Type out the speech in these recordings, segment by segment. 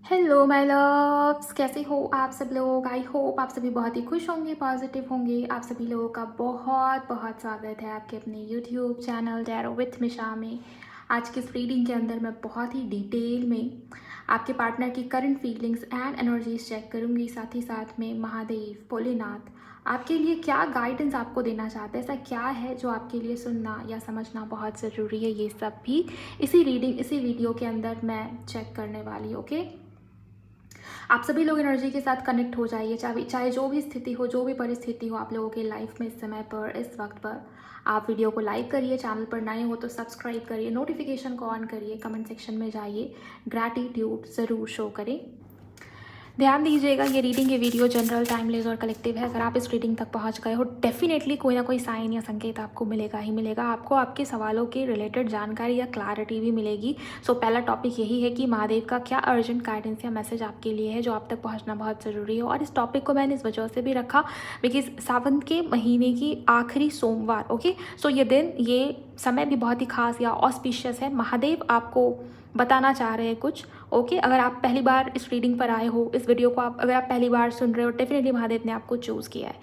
Hello my loves, कैसे हो आप सब लोग। आई होप आप सभी बहुत ही खुश होंगे, पॉजिटिव होंगे। आप सभी लोगों का बहुत बहुत स्वागत है आपके अपने यूट्यूब चैनल टैरो विथ मिशा में। आज की इस रीडिंग के अंदर मैं बहुत ही डिटेल में आपके पार्टनर की current feelings and energies check करूंगी। साथ ही साथ में महादेव भोलेनाथ आपके लिए क्या गाइडेंस आपको देना चाहते हैं, ऐसा क्या है जो आपके लिए सुनना या समझना बहुत ज़रूरी है, ये सब भी इसी वीडियो के अंदर मैं चेक करने वाली। ओके, आप सभी लोग एनर्जी के साथ कनेक्ट हो जाइए, चाहे जो भी स्थिति हो, जो भी परिस्थिति हो आप लोगों के लाइफ में इस समय पर, इस वक्त पर। आप वीडियो को लाइक करिए, चैनल पर नए हो तो सब्सक्राइब करिए, नोटिफिकेशन को ऑन करिए, कमेंट सेक्शन में जाइए, ग्रैटिट्यूड ज़रूर शो करें। ध्यान दीजिएगा, ये रीडिंग, ये वीडियो जनरल, टाइमलेस और कलेक्टिव है। अगर आप इस रीडिंग तक पहुंच गए हो, डेफिनेटली कोई ना कोई साइन या संकेत आपको मिलेगा ही मिलेगा। आपको आपके सवालों के रिलेटेड जानकारी या क्लैरिटी भी मिलेगी। सो पहला टॉपिक यही है कि महादेव का क्या अर्जेंट गाइडेंस या मैसेज आपके लिए है जो आप तक पहुँचना बहुत ज़रूरी है। और इस टॉपिक को मैंने इस वजह से भी रखा बिकॉज सावन के महीने की आखिरी सोमवार, ओके, सो ये दिन, ये समय भी बहुत ही खास या ऑस्पिशियस है। महादेव आपको बताना चाह रहे हैं कुछ। ओके, अगर आप पहली बार इस रीडिंग पर आए हो, इस वीडियो को अगर आप पहली बार सुन रहे हो, डेफिनेटली महादेव ने आपको चूज़ किया है।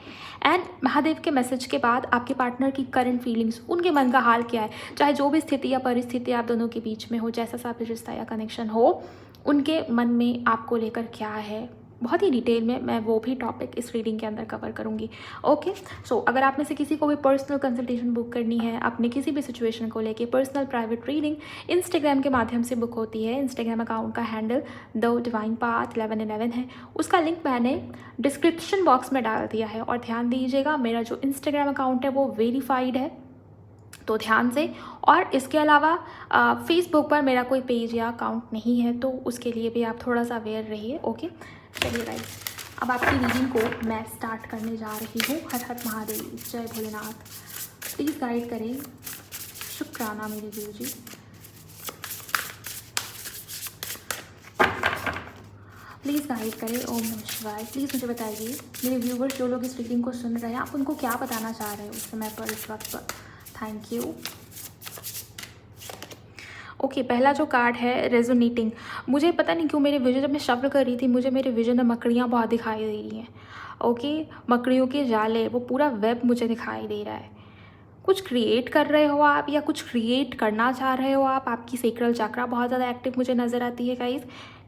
एंड महादेव के मैसेज के बाद आपके पार्टनर की करंट फीलिंग्स, उनके मन का हाल क्या है, चाहे जो भी स्थिति या परिस्थिति आप दोनों के बीच में हो, जैसा सा भी रिश्ता या कनेक्शन हो, उनके मन में आपको लेकर क्या है, बहुत ही डिटेल में मैं वो भी टॉपिक इस रीडिंग के अंदर कवर करूँगी। ओके, सो अगर आप में से किसी को भी पर्सनल कंसल्टेशन बुक करनी है, अपने किसी भी सिचुएशन को लेके, पर्सनल प्राइवेट रीडिंग इंस्टाग्राम के माध्यम से बुक होती है। इंस्टाग्राम अकाउंट का हैंडल द डिवाइन पाथ 1111 है। उसका लिंक मैंने डिस्क्रिप्शन बॉक्स में डाल दिया है। और ध्यान दीजिएगा, मेरा जो इंस्टाग्राम अकाउंट है वो वेरीफाइड है, तो ध्यान से। और इसके अलावा फेसबुक पर मेरा कोई पेज या अकाउंट नहीं है, तो उसके लिए भी आप थोड़ा सा अवेयर रहिए। ओके, चलिए गाइस, अब आपकी रीडिंग को मैं स्टार्ट करने जा रही हूँ। हर हर महादेव, जय भोलेनाथ। प्लीज़ गाइड करें, शुक्राना मेरे गुरु जी। प्लीज़ गाइड करें, ओम नमः शिवाय। प्लीज़ मुझे बताइए मेरे व्यूवर्स, जो लोग इस रीडिंग को सुन रहे हैं, आप उनको क्या बताना चाह रहे हो उस समय पर, इस वक्त पर। Thank you. ओके, पहला जो कार्ड है रेजोनेटिंग। मुझे पता नहीं क्यों मेरे विजन, जब मैं शफल कर रही थी, मुझे मेरे विजन में मकड़ियाँ बहुत दिखाई दे रही हैं। ओके, मकड़ियों के जाले, वो पूरा वेब मुझे दिखाई दे रहा है। कुछ क्रिएट कर रहे हो आप या कुछ क्रिएट करना चाह रहे हो आप। आपकी सेक्रल चक्रा बहुत ज़्यादा एक्टिव मुझे नज़र आती है गाइस।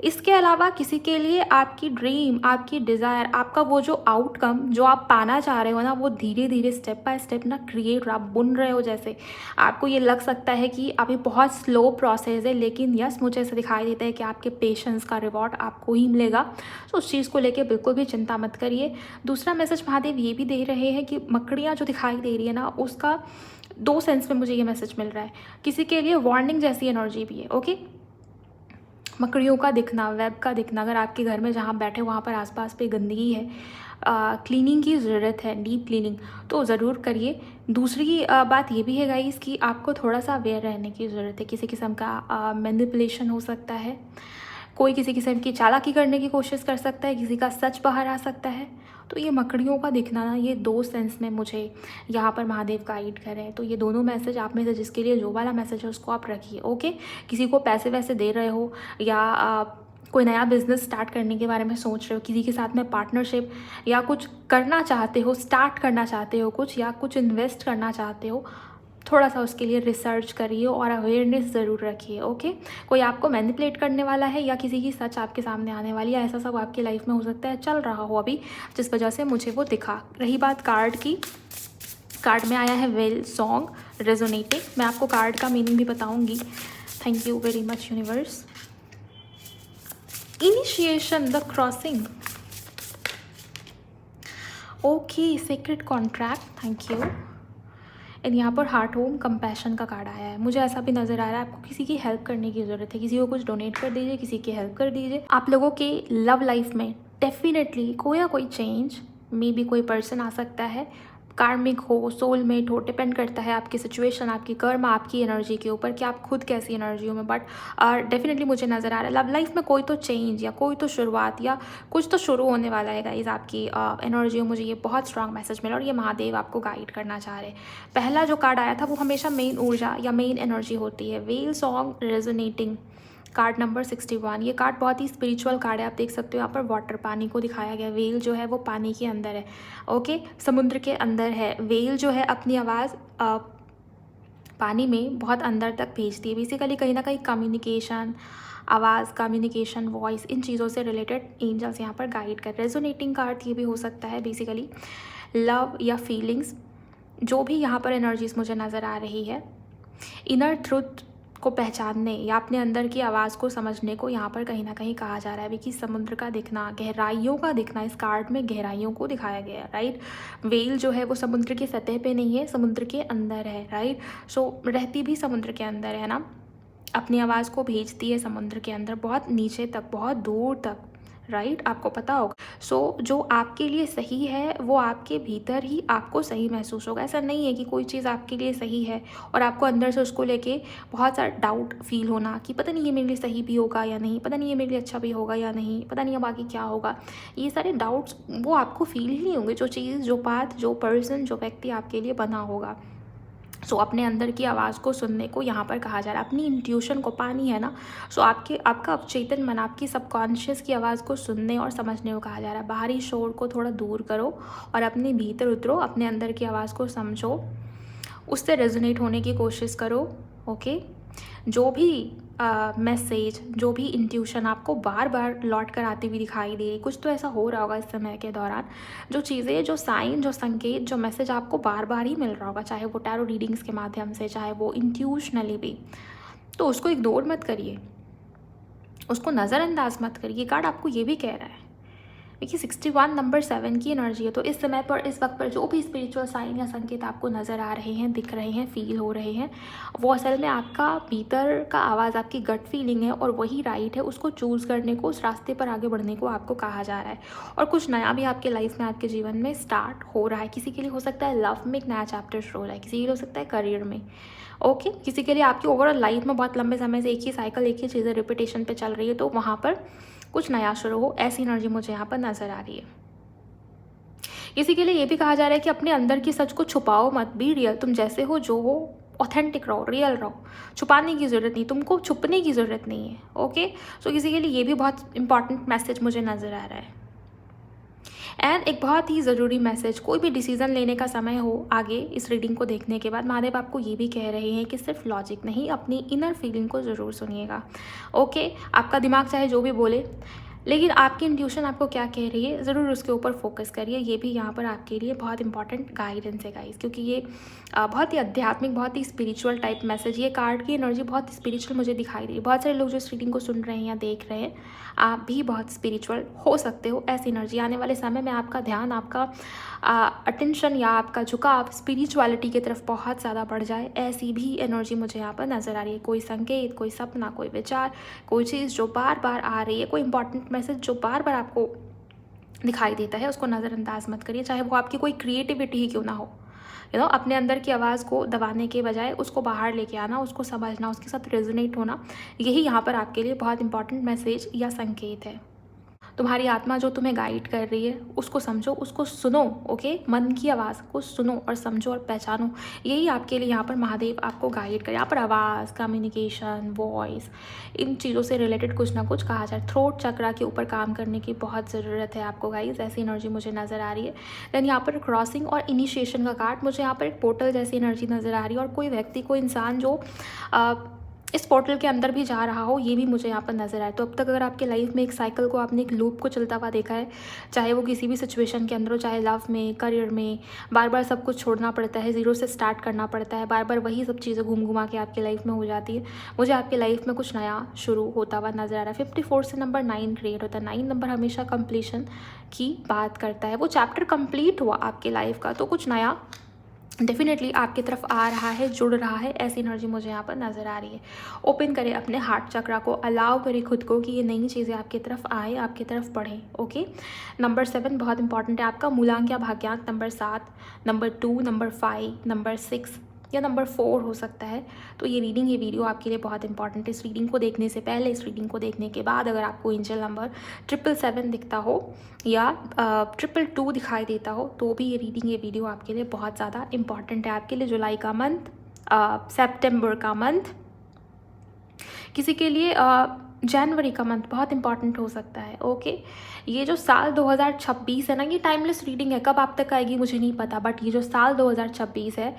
इसके अलावा किसी के लिए आपकी ड्रीम, आपकी डिज़ायर, आपका वो जो आउटकम जो आप पाना चाह रहे हो ना, वो धीरे धीरे स्टेप बाय स्टेप ना क्रिएट, आप बुन रहे हो। जैसे आपको ये लग सकता है कि अभी बहुत स्लो प्रोसेस है, लेकिन यस, मुझे ऐसा दिखाई देता है कि आपके पेशेंस का रिवॉर्ड आपको ही मिलेगा। तो उस चीज़ को लेकर बिल्कुल भी चिंता मत करिए। दूसरा मैसेज महादेव ये भी दे रहे हैं कि मकड़ियाँ जो दिखाई दे रही है ना, उसका दो सेंस में मुझे ये मैसेज मिल रहा है। किसी के लिए वार्निंग जैसी एनर्जी भी है। ओके, मकड़ियों का दिखना, वेब का दिखना, अगर आपके घर में जहाँ बैठे वहाँ पर आसपास पे गंदगी है, क्लीनिंग की ज़रूरत है, डीप क्लीनिंग, तो ज़रूर करिए। दूसरी बात ये भी है गाइस कि आपको थोड़ा सा अवेयर रहने की ज़रूरत है। किसी किस्म का मैनिपुलेशन हो सकता है, कोई किसी किस्म की चालाकी करने की कोशिश कर सकता है, किसी का सच बाहर आ सकता है। तो ये मकड़ियों का दिखना ना, ये दो सेंस में मुझे यहाँ पर महादेव गाइड करें। तो ये दोनों मैसेज आप में से जिसके लिए जो वाला मैसेज है उसको आप रखिए। ओके, किसी को पैसे वैसे दे रहे हो या कोई नया बिजनेस स्टार्ट करने के बारे में सोच रहे हो, किसी के साथ में पार्टनरशिप या कुछ करना चाहते हो, स्टार्ट करना चाहते हो कुछ, या कुछ इन्वेस्ट करना चाहते हो, थोड़ा सा उसके लिए रिसर्च करिए और अवेयरनेस ज़रूर रखिए। ओके, कोई आपको मैनिपुलेट करने वाला है या किसी की सच आपके सामने आने वाली है, ऐसा सब आपकी लाइफ में हो सकता है, चल रहा हो अभी, जिस वजह से मुझे वो दिखा। रही बात कार्ड की, कार्ड में आया है वेल सॉन्ग रेजोनेटिंग। मैं आपको कार्ड का मीनिंग भी बताऊंगी। Thank you very much universe. Initiation, the crossing. Okay, secret contract, thank you. And यहाँ पर हार्ट होम कंपैशन का कार्ड आया है। मुझे ऐसा भी नज़र आ रहा है आपको किसी की हेल्प करने की ज़रूरत है, किसी को कुछ डोनेट कर दीजिए, किसी की हेल्प कर दीजिए। आप लोगों के लव लाइफ में डेफिनेटली कोई ना कोई चेंज, मे बी कोई पर्सन आ सकता है, कार्मिक हो, सोलमेट हो, डिपेंड करता है आपकी सिचुएशन, आपकी कर्म, आपकी एनर्जी के ऊपर कि आप खुद कैसी एनर्जी हो में। बट डेफिनेटली मुझे नज़र आ रहा है लव लाइफ में कोई तो चेंज या कोई तो शुरुआत या कुछ तो शुरू होने वाला है गाइस आपकी एनर्जी में। मुझे ये बहुत स्ट्रांग मैसेज मिला और ये महादेव आपको गाइड करना चाह रहे हैं। पहला जो कार्ड आया था वो हमेशा मेन ऊर्जा या मेन एनर्जी होती है। Whale song resonating, card number 61। ये कार्ड बहुत ही स्पिरिचुअल कार्ड है। आप देख सकते हो यहाँ पर वाटर, पानी को दिखाया गया। व्हेल जो है वो पानी के अंदर है, ओके, समुद्र के अंदर है। व्हेल जो है अपनी आवाज़ पानी में बहुत अंदर तक भेजती है। बेसिकली कहीं ना कहीं कम्युनिकेशन, आवाज़, कम्युनिकेशन, वॉइस, इन चीज़ों से रिलेटेड एंजल्स यहाँ पर गाइड कर। रेजोनेटिंग कार्ड ये भी हो सकता है, बेसिकली लव या फीलिंग्स, जो भी यहाँ पर एनर्जीज मुझे नज़र आ रही है। इनर ट्रुथ को पहचानने या अपने अंदर की आवाज़ को समझने को यहाँ पर कहीं ना कहीं कहा जा रहा है। क्योंकि समुद्र का दिखना, गहराइयों का दिखना, इस कार्ड में गहराइयों को दिखाया गया है, राइट। व्हेल जो है वो समुद्र की सतह पे नहीं है, समुद्र के अंदर है, राइट। सो रहती भी समुद्र के अंदर है ना, अपनी आवाज़ को भेजती है समुद्र के अंदर, बहुत नीचे तक, बहुत दूर तक, राइट, आपको पता होगा। सो जो आपके लिए सही है वो आपके भीतर ही आपको सही महसूस होगा। ऐसा नहीं है कि कोई चीज़ आपके लिए सही है और आपको अंदर से उसको लेके बहुत सारा डाउट फील होना कि पता नहीं ये मेरे लिए सही भी होगा या नहीं, पता नहीं ये मेरे लिए अच्छा भी होगा या नहीं, पता नहीं अब आगे क्या होगा। ये सारे डाउट्स वो आपको फील ही नहीं होंगे जो चीज़, जो बात, जो पर्सन, जो व्यक्ति आपके लिए बना होगा। सो अपने अंदर की आवाज़ को सुनने को यहाँ पर कहा जा रहा है। अपनी इंट्यूशन को, पानी है ना, सो आपका अवचेतन मन, आपकी सबकॉन्शियस की आवाज़ को सुनने और समझने को कहा जा रहा है। बाहरी शोर को थोड़ा दूर करो और अपने भीतर उतरो, अपने अंदर की आवाज़ को समझो, उससे रेजोनेट होने की कोशिश करो, ओके। जो भी मैसेज, जो भी इंट्यूशन आपको बार बार लौट कर आती हुई दिखाई दे रही, कुछ तो ऐसा हो रहा होगा इस समय के दौरान, जो चीज़ें, जो साइन, जो संकेत, जो मैसेज आपको बार बार ही मिल रहा होगा, चाहे वो टैरो रीडिंग्स के माध्यम से, चाहे वो इंट्यूशनली भी, तो उसको इग्नोर मत करिए, उसको नज़रअंदाज मत करिए। कार्ड आपको ये भी कह रहा है। देखिए 61 नंबर 7 की एनर्जी है। तो इस समय पर, इस वक्त पर जो भी स्पिरिचुअल साइन या संकेत आपको नज़र आ रहे हैं, दिख रहे हैं, फील हो रहे हैं, वो असल में आपका भीतर का आवाज़, आपकी गट फीलिंग है और वही राइट है। उसको चूज़ करने को, उस रास्ते पर आगे बढ़ने को आपको कहा जा रहा है। और कुछ नया भी आपके लाइफ में, आपके जीवन में स्टार्ट हो रहा है। किसी के लिए हो सकता है लव में एक नया चैप्टर शुरू हो रहा है, किसी के लिए हो सकता है करियर में, ओके, किसी के लिए आपकी ओवरऑल लाइफ में बहुत लंबे समय से एक ही साइकिल, एक ही चीज़ें रिपीटेशन पे चल रही है, तो वहाँ पर कुछ नया शुरू हो, ऐसी एनर्जी मुझे यहाँ पर नज़र आ रही है। किसी के लिए ये भी कहा जा रहा है कि अपने अंदर की सच को छुपाओ मत, बी रियल, तुम जैसे हो, जो हो, ऑथेंटिक रहो, रियल रहो, छुपाने की ज़रूरत नहीं, तुमको छुपने की ज़रूरत नहीं है, ओके। सो किसी के लिए ये भी बहुत इंपॉर्टेंट मैसेज मुझे नज़र आ रहा है। एंड एक बहुत ही ज़रूरी मैसेज, कोई भी डिसीज़न लेने का समय हो आगे इस रीडिंग को देखने के बाद, महादेव आपको ये भी कह रहे हैं कि सिर्फ लॉजिक नहीं, अपनी इनर फीलिंग को ज़रूर सुनिएगा, ओके। आपका दिमाग चाहे जो भी बोले, लेकिन आपकी इंट्यूशन आपको क्या कह रही है, ज़रूर उसके ऊपर फोकस करिए। ये भी यहाँ पर आपके लिए बहुत इंपॉर्टेंट गाइडेंस है गाइस, क्योंकि ये बहुत ही आध्यात्मिक, बहुत ही स्पिरिचुअल टाइप मैसेज, ये कार्ड की एनर्जी बहुत स्पिरिचुअल मुझे दिखाई दे रही है। बहुत सारे लोग जो इस रीडिंग को सुन रहे हैं या देख रहे हैं, आप भी बहुत स्पिरिचुअल हो सकते हो। ऐसी एनर्जी आने वाले समय में आपका ध्यान, आपका अटेंशन या आपका झुकाव स्पिरिचुअलिटी की तरफ बहुत ज़्यादा बढ़ जाए, ऐसी भी एनर्जी मुझे यहाँ पर नज़र आ रही है। कोई संकेत, कोई सपना, कोई विचार, कोई चीज़ जो बार बार आ रही है, कोई इंपॉर्टेंट मैसेज जो बार बार आपको दिखाई देता है, उसको नज़रअंदाज मत करिए, चाहे वो आपकी कोई क्रिएटिविटी ही क्यों ना हो। अपने अंदर की आवाज़ को दबाने के बजाय उसको बाहर लेके आना, उसको समझना, उसके साथ रेजोनेट होना, यही यहाँ पर आपके लिए बहुत इंपॉर्टेंट मैसेज या संकेत है। तुम्हारी आत्मा जो तुम्हें गाइड कर रही है, उसको समझो, उसको सुनो, ओके। मन की आवाज़ को सुनो और समझो और पहचानो, यही आपके लिए यहाँ पर महादेव आपको गाइड करे। यहाँ पर आवाज़, कम्युनिकेशन, वॉइस, इन चीज़ों से रिलेटेड कुछ ना कुछ कहा जाए। थ्रोट चक्रा के ऊपर काम करने की बहुत ज़रूरत है आपको गाइस, ऐसी एनर्जी मुझे नज़र आ रही है। देन यहाँ पर क्रॉसिंग और इनिशिएशन का कार्ड, मुझे यहाँ पर एक पोर्टल जैसी एनर्जी नज़र आ रही है और कोई व्यक्ति, कोई इंसान जो इस पोर्टल के अंदर भी जा रहा हो, ये भी मुझे यहाँ पर नज़र आए। तो अब तक अगर आपके लाइफ में एक साइकिल को, आपने एक लूप को चलता हुआ देखा है, चाहे वो किसी भी सिचुएशन के अंदर हो, चाहे लव में, करियर में, बार बार सब कुछ छोड़ना पड़ता है, ज़ीरो से स्टार्ट करना पड़ता है, बार बार वही सब चीज़ें घूम घुमा के आपके लाइफ में हो जाती है, मुझे आपके लाइफ में कुछ नया शुरू होता हुआ नज़र आ रहा है। 54 से नंबर 9 क्रिएट होता है। 9 नंबर हमेशा कंप्लीशन की बात करता है, वो चैप्टर कंप्लीट हुआ आपके लाइफ का, तो कुछ नया डेफिनेटली आपकी तरफ आ रहा है, जुड़ रहा है, ऐसी एनर्जी मुझे यहाँ पर नज़र आ रही है। ओपन करें अपने हार्ट चक्रा को, अलाउ करें खुद को कि ये नई चीज़ें आपकी तरफ आए, आपकी तरफ बढ़ें। ओके, नंबर 7 बहुत इंपॉर्टेंट है आपका। मूलांक या भाग्यांक नंबर 7, नंबर 2, नंबर 5, नंबर 6 या नंबर 4 हो सकता है। तो ये रीडिंग, ये वीडियो आपके लिए बहुत इंपॉर्टेंट है। इस रीडिंग को देखने से पहले, इस रीडिंग को देखने के बाद अगर आपको एंजल नंबर 777 दिखता हो या 222 दिखाई देता हो, तो भी ये रीडिंग, ये वीडियो आपके लिए बहुत ज़्यादा इंपॉर्टेंट है। आपके लिए जुलाई का मंथ, सितंबर का मंथ, किसी के लिए जनवरी का मंथ बहुत इंपॉर्टेंट हो सकता है। ओके, ये जो साल 2026 है ना, ये टाइमलेस रीडिंग है। कब आप तक आएगी मुझे नहीं पता, बट ये जो साल 2026 है,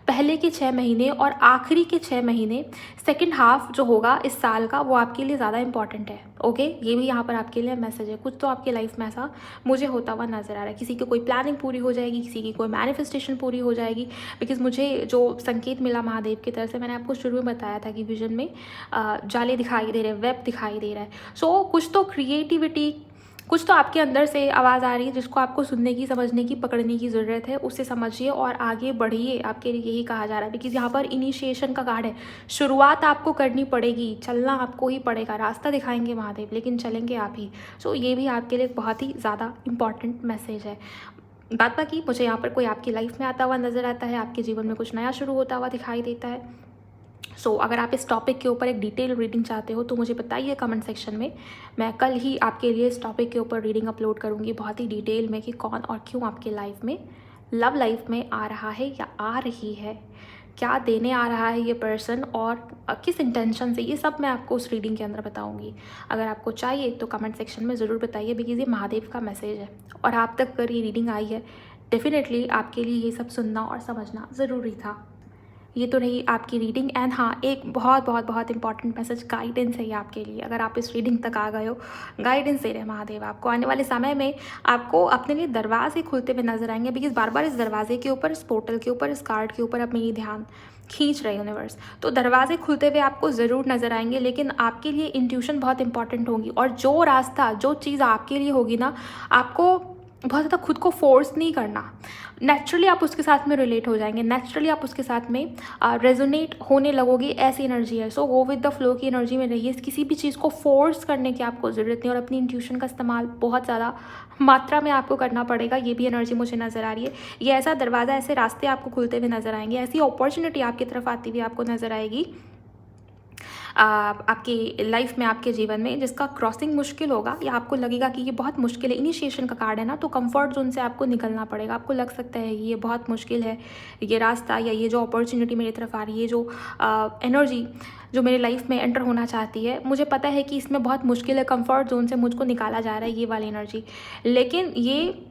पहले के 6 महीने और आखिरी के 6 महीने, सेकंड हाफ जो होगा इस साल का, वो आपके लिए ज़्यादा इंपॉर्टेंट है। ओके, ये भी यहाँ पर आपके लिए मैसेज है। कुछ तो आपके लाइफ में ऐसा मुझे होता हुआ नज़र आ रहा है। किसी की कोई प्लानिंग पूरी हो जाएगी, किसी की कोई मैनिफेस्टेशन पूरी हो जाएगी। बिकॉज मुझे जो संकेत मिला महादेव की तरफ से, मैंने आपको शुरू में बताया था कि विजन में जाले दिखाई दे रहे हैं, वेब दिखाई दे रहा है। सो कुछ तो क्रिएटिविटी, कुछ तो आपके अंदर से आवाज़ आ रही है जिसको आपको सुनने की, समझने की, पकड़ने की ज़रूरत है। उससे समझिए और आगे बढ़िए, आपके लिए यही कहा जा रहा है। बिकॉज यहाँ पर इनिशिएशन का कार्ड है। शुरुआत आपको करनी पड़ेगी, चलना आपको ही पड़ेगा। रास्ता दिखाएंगे महादेव, लेकिन चलेंगे आप ही। सो ये भी आपके लिए बहुत ही ज़्यादा इंपॉर्टेंट मैसेज है। बात बाकी मुझे यहाँ पर कोई आपकी लाइफ में आता हुआ नज़र आता है, आपके जीवन में कुछ नया शुरू होता हुआ दिखाई देता है। अगर आप इस टॉपिक के ऊपर एक डिटेल रीडिंग चाहते हो तो मुझे बताइए कमेंट सेक्शन में। मैं कल ही आपके लिए इस टॉपिक के ऊपर रीडिंग अपलोड करूँगी बहुत ही डिटेल में, कि कौन और क्यों आपके लाइफ में, लव लाइफ में आ रहा है या आ रही है, क्या देने आ रहा है ये पर्सन और किस इंटेंशन से, ये सब मैं आपको उस रीडिंग के अंदर बताऊंगी। अगर आपको चाहिए तो कमेंट सेक्शन में ज़रूर बताइए, बिकॉज ये महादेव का मैसेज है और आप तक अगर ये रीडिंग आई है, डेफिनेटली आपके लिए ये सब सुनना और समझना ज़रूरी था। ये तो रही आपकी रीडिंग। एंड हाँ, एक बहुत बहुत बहुत इंपॉर्टेंट मैसेज, गाइडेंस है ये आपके लिए। अगर आप इस रीडिंग तक आ गए हो, गाइडेंस दे रहे हैं महादेव आपको। आने वाले समय में आपको अपने लिए दरवाजे खुलते हुए नजर आएंगे, बिकॉज बार बार इस दरवाजे के ऊपर, इस पोर्टल के ऊपर, इस कार्ड के ऊपर अपनी ध्यान खींच रहे यूनिवर्स। तो दरवाजे खुलते हुए आपको ज़रूर नज़र आएंगे, लेकिन आपके लिए इंट्यूशन बहुत इंपॉर्टेंट होगी। और जो रास्ता, जो चीज़ आपके लिए होगी ना, आपको बहुत ज़्यादा खुद को फोर्स नहीं करना। नेचुरली आप उसके साथ में रिलेट हो जाएंगे, नेचुरली आप उसके साथ में रेजोनेट होने लगोगे, ऐसी एनर्जी है। सो गो विद द फ्लो की एनर्जी में रहिए। किसी भी चीज़ को फोर्स करने की आपको ज़रूरत नहीं, और अपनी इंट्यूशन का इस्तेमाल बहुत ज़्यादा मात्रा में आपको करना पड़ेगा। ये भी एनर्जी मुझे नज़र आ रही है। ये ऐसा दरवाज़ा, ऐसे रास्ते आपको खुलते हुए नज़र आएंगे, ऐसी अपॉर्चुनिटी आपकी तरफ आती हुई आपको नज़र आएगी आपकी लाइफ में, आपके जीवन में, जिसका क्रॉसिंग मुश्किल होगा या आपको लगेगा कि ये बहुत मुश्किल है। इनिशिएशन का कार्ड है ना, तो कंफर्ट जोन से आपको निकलना पड़ेगा। आपको लग सकता है ये बहुत मुश्किल है, ये रास्ता या ये जो अपॉर्चुनिटी मेरी तरफ आ रही है, जो एनर्जी जो मेरे लाइफ में एंटर होना चाहती है, मुझे पता है कि इसमें बहुत मुश्किल है, कंफर्ट जोन से मुझको निकाला जा रहा है, ये वाली एनर्जी। लेकिन ये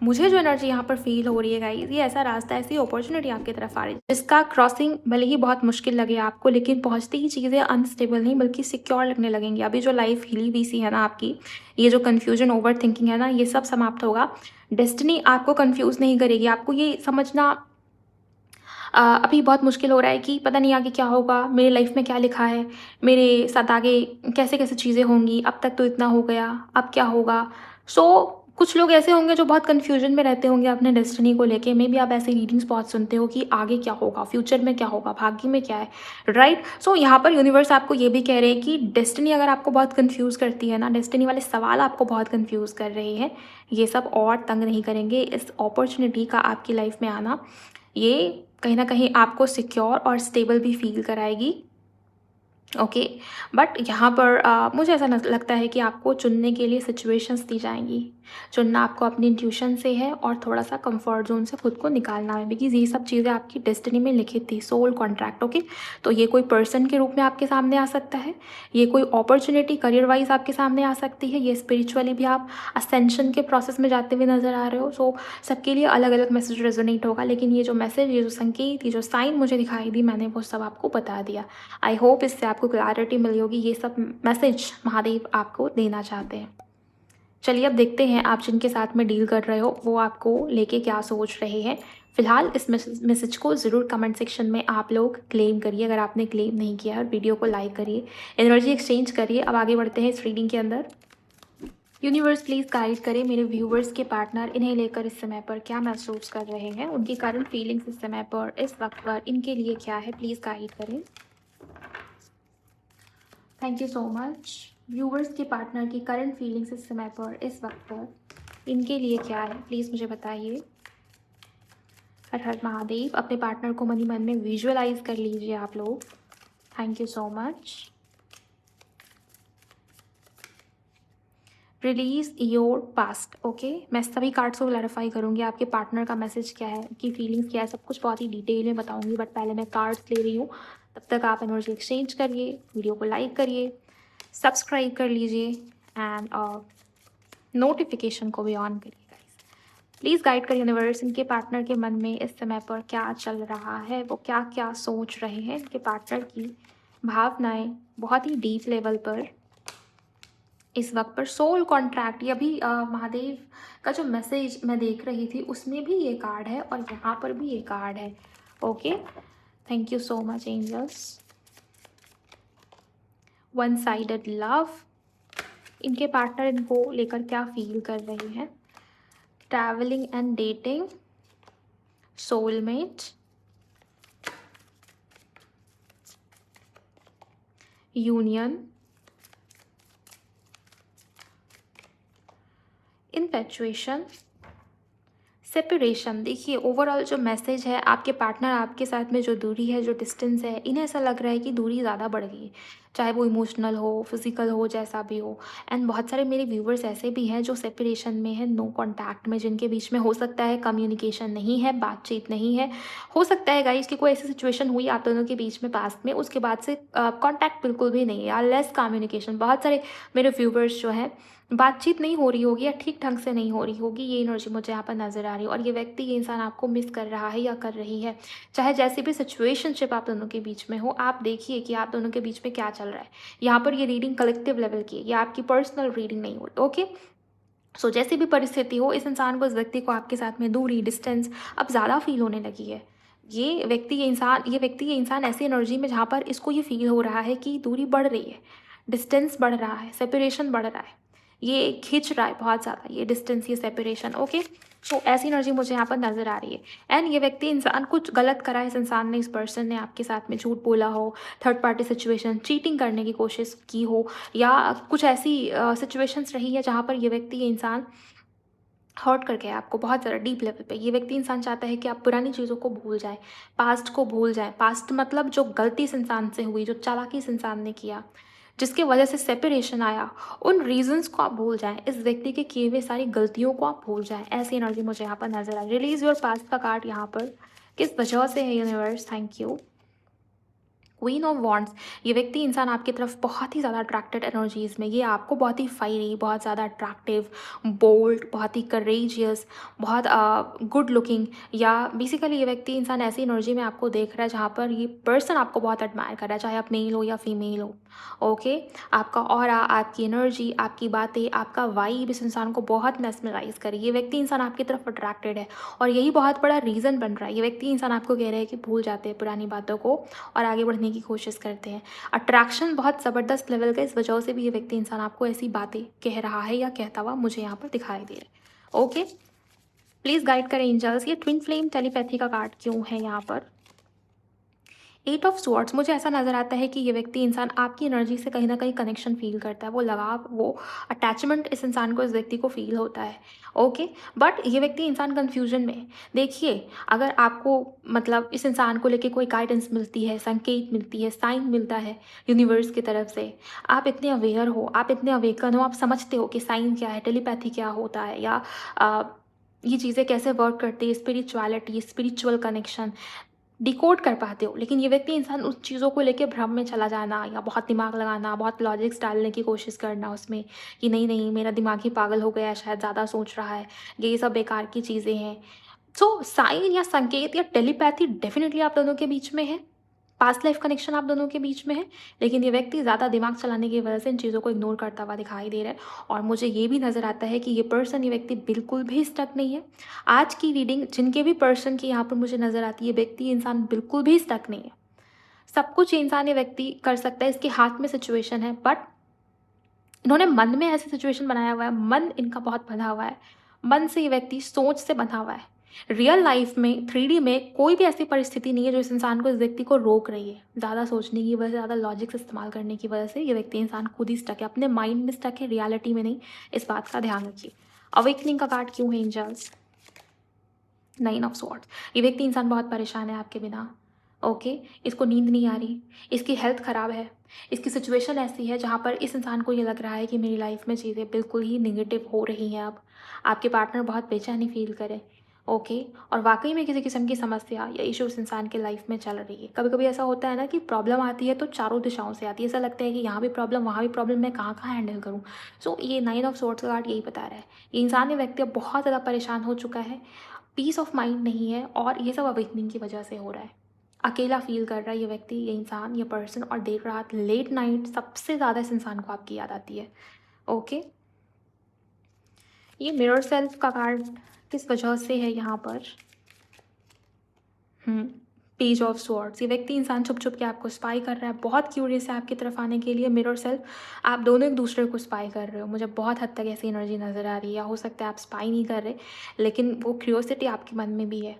मुझे जो एनर्जी यहाँ पर फील हो रही है गाइस, ये ऐसा रास्ता, ऐसी अपॉर्चुनिटी आपकी तरफ आ रही है जिसका क्रॉसिंग भले ही बहुत मुश्किल लगे आपको, लेकिन पहुँचती ही चीज़ें अनस्टेबल नहीं बल्कि सिक्योर लगने लगेंगी। अभी जो लाइफ हिली हुई सी है ना आपकी, ये जो कन्फ्यूजन, ओवर थिंकिंग है ना, ये सब समाप्त होगा। डेस्टिनी आपको कन्फ्यूज़ नहीं करेगी। आपको ये समझना अभी बहुत मुश्किल हो रहा है कि पता नहीं आगे क्या होगा, मेरे लाइफ में क्या लिखा है, मेरे साथ आगे कैसे कैसे चीज़ें होंगी, अब तक तो इतना हो गया, अब क्या होगा। कुछ लोग ऐसे होंगे जो बहुत कन्फ्यूजन में रहते होंगे अपने डेस्टिनी को लेके। मे बी आप ऐसे रीडिंग्स बहुत सुनते हो कि आगे क्या होगा, फ्यूचर में क्या होगा, भाग्य में क्या है, राइट। यहाँ पर यूनिवर्स आपको ये भी कह रहे हैं कि डेस्टिनी अगर आपको बहुत कन्फ्यूज़ करती है ना, डेस्टिनी वाले सवाल आपको बहुत कन्फ्यूज़ कर रहे हैं, ये सब और तंग नहीं करेंगे। इस अपॉर्चुनिटी का आपकी लाइफ में आना, ये कहीं ना कहीं आपको सिक्योर और स्टेबल भी फील कराएगी। ओके, बट यहाँ पर मुझे ऐसा लगता है कि आपको चुनने के लिए सिचुएशंस दी जाएंगी। चुनना आपको अपनी इंट्यूशन से है और थोड़ा सा कंफर्ट जोन से खुद को निकालना है, बिकॉज ये सब चीज़ें आपकी डेस्टिनी में लिखित थी, सोल कॉन्ट्रैक्ट। ओके, तो ये कोई पर्सन के रूप में आपके सामने आ सकता है, ये कोई अपॉर्चुनिटी करियर वाइज आपके सामने आ सकती है, ये स्पिरिचुअली भी आप असेंशन के प्रोसेस में जाते हुए नजर आ रहे हो। सबके लिए अलग अलग मैसेज रेजोनेट होगा, लेकिन ये जो मैसेज, ये जो संकेत, ये जो साइन मुझे दिखाई दी, मैंने वो सब आपको बता दिया। आई होप इससे आपको क्लैरिटी मिली होगी, ये सब मैसेज महादेव आपको देना चाहते हैं। चलिए अब देखते हैं आप जिनके साथ में डील कर रहे हो वो आपको लेके क्या सोच रहे हैं। फिलहाल इस मैसेज को ज़रूर कमेंट सेक्शन में आप लोग क्लेम करिए, अगर आपने क्लेम नहीं किया, और वीडियो को लाइक करिए, एनर्जी एक्सचेंज करिए। अब आगे बढ़ते हैं इस रीडिंग के अंदर। यूनिवर्स प्लीज़ गाइड करें मेरे व्यूवर्स के पार्टनर इन्हें लेकर इस समय पर क्या महसूस कर रहे हैं, उनकी करंट फीलिंग्स इस समय पर, इस वक्त पर इनके लिए क्या है, प्लीज़ गाइड करें। Thank you so much. Viewers के पार्टनर की करंट फीलिंग्स इस समय पर, इस वक्त पर इनके लिए क्या है, प्लीज़ मुझे बताइए। हर हर महादेव। अपने पार्टनर को मनी मन में विजुअलाइज कर लीजिए आप लोग। Thank you so much. Release your past. Okay, मैं सभी कार्ड्स को क्लैरिफाई करूंगी, आपके पार्टनर का मैसेज क्या है, उनकी फीलिंग्स क्या है, सब कुछ बहुत ही डिटेल में बताऊंगी, बट पहले मैं कार्ड्स ले रही हूँ। तब तक आप एनर्जी एक्सचेंज करिए, वीडियो को लाइक करिए, सब्सक्राइब कर लीजिए एंड नोटिफिकेशन को भी ऑन करिए गाइस। प्लीज़ गाइड करिए यूनिवर्स, इनके पार्टनर के मन में इस समय पर क्या चल रहा है, वो क्या क्या सोच रहे हैं, इनके पार्टनर की भावनाएं बहुत ही डीप लेवल पर इस वक्त पर। सोल कॉन्ट्रैक्ट, ये अभी महादेव का जो मैसेज मैं देख रही थी उसमें भी ये कार्ड है और यहाँ पर भी ये कार्ड है। Okay, thank you so much angels. One sided love, इनके पार्टनर इनको लेकर क्या फील कर रहे हैं। Travelling and dating, soulmate, union, infatuation, separation. देखिए ओवरऑल जो मैसेज है, आपके पार्टनर आपके साथ में जो दूरी है, जो डिस्टेंस है, इन्हें ऐसा लग रहा है कि दूरी ज़्यादा बढ़ गई है, चाहे वो इमोशनल हो, फिजिकल हो, जैसा भी हो। एंड बहुत सारे मेरे व्यूवर्स ऐसे भी हैं जो सेपरेशन में है, नो कॉन्टैक्ट में, जिनके बीच में हो सकता है कम्युनिकेशन नहीं है, बातचीत नहीं है। हो सकता है गाइस कि कोई ऐसी सिचुएशन हुई आप दोनों के बीच में पास्ट में, उसके बाद से कॉन्टैक्ट बिल्कुल भी नहीं है या लेस कम्युनिकेशन। बहुत सारे मेरे व्यूवर्स जो है बातचीत नहीं हो रही होगी या ठीक ढंग से नहीं हो रही होगी, ये एनर्जी मुझे यहाँ पर नज़र आ रही है। और ये व्यक्ति, ये इंसान आपको मिस कर रहा है या कर रही है, चाहे जैसी भी सिचुएशनशिप आप दोनों के बीच में हो। आप देखिए कि आप दोनों के बीच में क्या चल रहा है। यहाँ पर ये रीडिंग कलेक्टिव लेवल की है, ये आपकी पर्सनल रीडिंग नहीं हो। ओके, सो जैसी भी परिस्थिति हो, इस इंसान को, इस व्यक्ति को आपके साथ में दूरी, डिस्टेंस अब ज़्यादा फील होने लगी है। ये व्यक्ति, ये इंसान ऐसी एनर्जी में जहाँ पर इसको ये फील हो रहा है कि दूरी बढ़ रही है, डिस्टेंस बढ़ रहा है, सेपरेशन बढ़ रहा है, ये खींच रहा है बहुत ज़्यादा, ये डिस्टेंस, ये सेपरेशन। ओके, सो ऐसी एनर्जी मुझे यहाँ पर नज़र आ रही है। एंड ये व्यक्ति, इंसान कुछ गलत करा है, इस इंसान ने, इस पर्सन ने आपके साथ में झूठ बोला हो, थर्ड पार्टी सिचुएशन, चीटिंग करने की कोशिश की हो, या कुछ ऐसी सिचुएशंस रही है जहाँ पर ये व्यक्ति, ये इंसान हर्ट कर गया आपको बहुत ज़्यादा डीप लेवल पे। ये व्यक्ति, इंसान चाहता है कि आप पुरानी चीज़ों को भूल जाएं, पास्ट को भूल जाएं। पास्ट मतलब जो गलती इस इंसान से हुई, जो चालाकी इस इंसान ने किया, जिसके वजह से सेपरेशन आया, उन रीजंस को आप भूल जाएं, इस व्यक्ति के किए हुए सारी गलतियों को आप भूल जाएं। ऐसी एनर्जी मुझे यहाँ पर नजर आई। रिलीज योर पास्ट का कार्ड यहाँ पर किस वजह से है universe, thank you. Queen of wands, ये व्यक्ति, इंसान आपकी तरफ बहुत ही ज़्यादा अट्रैक्टेड एनर्जीज़ में, ये आपको बहुत ही फायरी, बहुत ज़्यादा अट्रैक्टिव, बोल्ड, बहुत ही करेजियस, बहुत गुड लुकिंग, या बेसिकली ये व्यक्ति, इंसान ऐसी एनर्जी में आपको देख रहा है जहाँ पर ये पर्सन आपको बहुत एडमायर कर रहा है, चाहे आप मेल हो या फीमेल हो। ओके, आपका ऑरा, आपकी एनर्जी, आपकी बातें, आपका वाइब इस इंसान को बहुत मेस्मराइज करे। ये व्यक्ति, इंसान आपकी तरफ अट्रैक्टेड है और यही बहुत बड़ा रीज़न बन रहा है। ये व्यक्ति, इंसान आपको कह रहा है कि भूल जाते हैं पुरानी बातों को और आगे बढ़ने की कोशिश करते हैं। अट्रैक्शन बहुत ज़बरदस्त लेवल का, इस वजह से भी ये व्यक्ति, इंसान आपको ऐसी बातें कह रहा है या कहता हुआ मुझे यहाँ पर दिखाई दे रहा है। ओके, प्लीज़ गाइड करें एंजल्स, ये ट्विन फ्लेम टेलीपैथी का कार्ड क्यों है यहाँ पर। एट ऑफ स्वॉर्ड्स, मुझे ऐसा नज़र आता है कि ये व्यक्ति, इंसान आपकी एनर्जी से कहीं ना कहीं कनेक्शन फील करता है, वो लगाव, वो अटैचमेंट इस इंसान को, इस व्यक्ति को फील होता है। ओके, बट ये व्यक्ति, इंसान कन्फ्यूजन में है। देखिए, अगर आपको मतलब इस इंसान को लेके कोई गाइडेंस मिलती है, संकेत मिलती है, साइन मिलता है यूनिवर्स की तरफ से, आप इतने अवेयर हो, आप इतने अवेकन हो, आप समझते हो कि साइन क्या है, टेलीपैथी क्या होता है, या ये चीज़ें कैसे वर्क करती है, स्पिरिचुअलिटी, स्पिरिचुअल कनेक्शन डिकोड कर पाते हो। लेकिन ये व्यक्ति, इंसान उस चीज़ों को लेके भ्रम में चला जाना, या बहुत दिमाग लगाना, बहुत लॉजिक्स डालने की कोशिश करना उसमें, कि नहीं नहीं मेरा दिमाग ही पागल हो गया है, शायद ज़्यादा सोच रहा है, ये सब बेकार की चीज़ें हैं। सो साइन या संकेत या टेलीपैथी डेफिनेटली आप दोनों के बीच में है, पास्ट लाइफ कनेक्शन आप दोनों के बीच में है। लेकिन ये व्यक्ति ज़्यादा दिमाग चलाने की वजह से इन चीज़ों को इग्नोर करता हुआ दिखाई दे रहा है। और मुझे ये भी नज़र आता है कि ये पर्सन, ये व्यक्ति बिल्कुल भी स्टक नहीं है। आज की रीडिंग जिनके भी पर्सन की यहाँ पर मुझे नज़र आती है, व्यक्ति, इंसान बिल्कुल भी स्टक नहीं है। सब कुछ ये इंसान, ये व्यक्ति कर सकता है, इसके हाथ में सिचुएशन है, बट इन्होंने मन में ऐसी सिचुएशन बनाया हुआ है, मन इनका बहुत बंधा हुआ है, मन से ये व्यक्ति सोच से बंधा हुआ है। रियल लाइफ में 3D में कोई भी ऐसी परिस्थिति नहीं है जो इस इंसान को, इस व्यक्ति को रोक रही है। ज़्यादा सोचने की वजह से, ज़्यादा लॉजिक्स इस्तेमाल करने की वजह से ये व्यक्ति, इंसान खुद ही स्टक है, अपने माइंड में स्टक है, रियलिटी में नहीं। इस बात का ध्यान रखिए। अवेकनिंग का कार्ड क्यों है एंजल्स? 9 of swords. ये व्यक्ति, इंसान बहुत परेशान है आपके बिना। ओके, इसको नींद नहीं आ रही, इसकी हेल्थ ख़राब है, इसकी सिचुएशन ऐसी है जहाँ पर इस इंसान को ये लग रहा है कि मेरी लाइफ में चीज़ें बिल्कुल ही नेगेटिव हो रही हैं अब। आपके पार्टनर बहुत बेचैनी फील करे। ओके, और वाकई में किसी किस्म की समस्या या इशू उस इंसान के लाइफ में चल रही है। कभी कभी ऐसा होता है ना कि प्रॉब्लम आती है तो चारों दिशाओं से आती है, ऐसा लगता है कि यहाँ भी प्रॉब्लम, वहाँ भी प्रॉब्लम, मैं कहाँ कहाँ हैंडल करूँ। सो ये 9 ऑफ स्वॉर्ड्स का कार्ड यही बता रहा है। ये इंसान, ये व्यक्ति अब बहुत ज़्यादा परेशान हो चुका है, पीस ऑफ माइंड नहीं है, और ये सब अवेकनिंग की वजह से हो रहा है। अकेला फील कर रहा है ये व्यक्ति, ये इंसान, ये पर्सन, और देर रात, लेट नाइट सबसे ज़्यादा इस इंसान को आपकी याद आती है। ओके, ये मिरर सेल्फ का कार्ड किस वजह से है यहाँ पर? Page of swords. ये व्यक्ति, इंसान छुप छुप के आपको स्पाई कर रहा है, बहुत क्यूरियस है आपकी तरफ आने के लिए। मिरर सेल्फ, आप दोनों एक दूसरे को स्पाई कर रहे हो, मुझे बहुत हद तक ऐसी एनर्जी नज़र आ रही है। या हो सकता है आप स्पाई नहीं कर रहे, लेकिन वो क्यूरियोसिटी आपके मन में भी है।